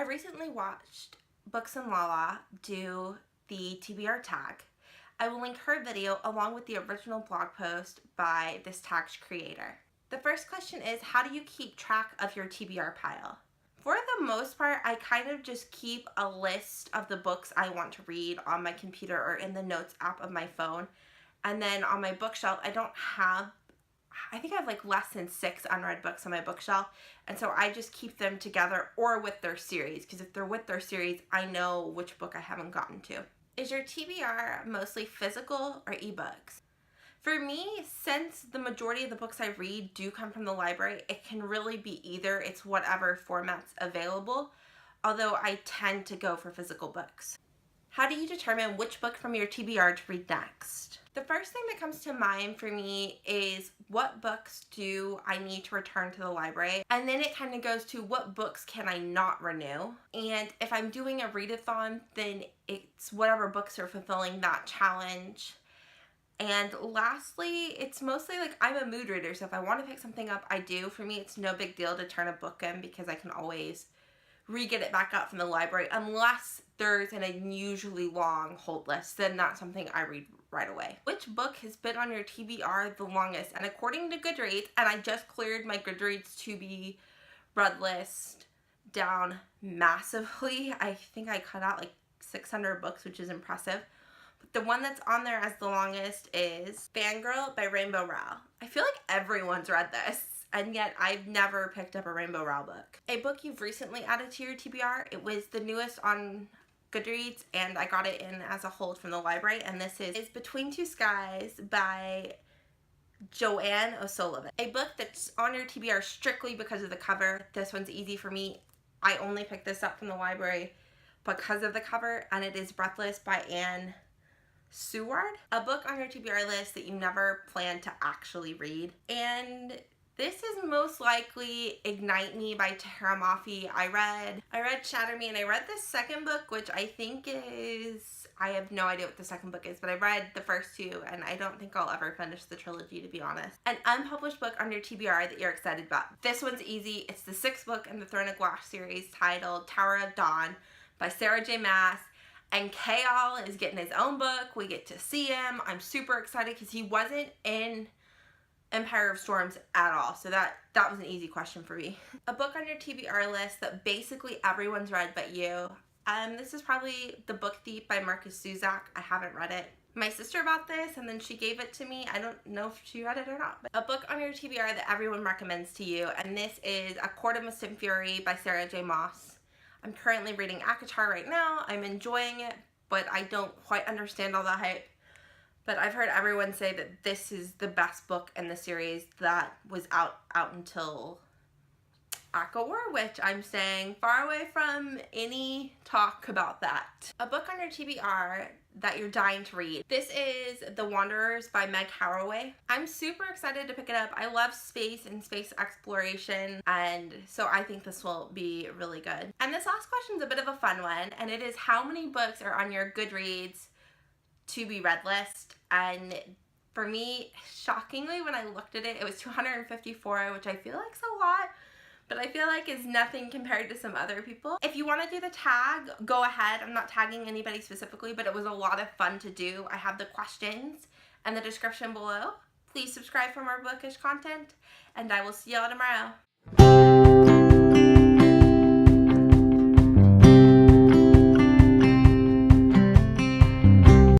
I recently watched Books and Lala do the TBR tag. I will link her video along with the original blog post by this tag's creator. The first question is, how do you keep track of your TBR pile? For the most part, I kind of just keep a list of the books I want to read on my computer or in the notes app of my phone. And then on my bookshelf, I think I have like less than 6 unread books on my bookshelf. And so I just keep them together or with their series, because if they're with their series, I know which book I haven't gotten to. Is your TBR mostly physical or ebooks? For me, since the majority of the books I read do come from the library, it can really be either. It's whatever format's available, although I tend to go for physical books. How do you determine which book from your TBR to read next? The first thing that comes to mind for me is what books do I need to return to the library? And then it kind of goes to what books can I not renew? And if I'm doing a readathon, then it's whatever books are fulfilling that challenge. And lastly, it's mostly like I'm a mood reader, so if I want to pick something up, I do. For me, it's no big deal to turn a book in because I can always re-get it back out from the library unless there's an unusually long hold list. Then that's something I read right away. Which book has been on your TBR the longest? And according to Goodreads, and I just cleared my Goodreads to be read list down massively. I think I cut out like 600 books, which is impressive. But the one that's on there as the longest is Fangirl by Rainbow Rowell. I feel like everyone's read this, and yet I've never picked up a Rainbow Rowell book. A book you've recently added to your TBR, it was the newest on Goodreads, and I got it in as a hold from the library, and this is Between Two Skies by Joanne O'Sullivan. A book that's on your TBR strictly because of the cover. This one's easy for me. I only picked this up from the library because of the cover, and it is Breathless by Anne Seward. A book on your TBR list that you never plan to actually read. And this is most likely Ignite Me by Tara Mafi. I read Shatter Me, and I read the second book, which I think is, I have no idea what the second book is, but I read the first 2, and I don't think I'll ever finish the trilogy, to be honest. An unpublished book on your TBR that you're excited about. This one's easy. It's the 6th book in the Throne of Glass series titled Tower of Dawn by Sarah J. Maas. And K.L. is getting his own book. We get to see him. I'm super excited because he wasn't in Empire of Storms at all. So that was an easy question for me. A book on your TBR list that basically everyone's read but you. This is probably The Book Thief by Marcus Zuzak. I haven't read it. My sister bought this and then she gave it to me. I don't know if she read it or not. But a book on your TBR that everyone recommends to you. And this is A Court of Mist and Fury by Sarah J. Maas. I'm currently reading ACOTAR right now. I'm enjoying it, but I don't quite understand all the hype. But I've heard everyone say that this is the best book in the series that was out until ACOWAR, which I'm staying far away from any talk about that. A book on your TBR that you're dying to read. This is The Wanderers by Meg Haraway. I'm super excited to pick it up. I love space and space exploration, and so I think this will be really good. And this last question is a bit of a fun one, and it is, how many books are on your Goodreads to be read list? And for me, shockingly, when I looked at it, it was 254, which I feel like is a lot, but I feel like is nothing compared to some other people. If you want to do the tag, go ahead. I'm not tagging anybody specifically, but it was a lot of fun to do. I have the questions in the description below. Please subscribe for more bookish content, and I will see y'all tomorrow.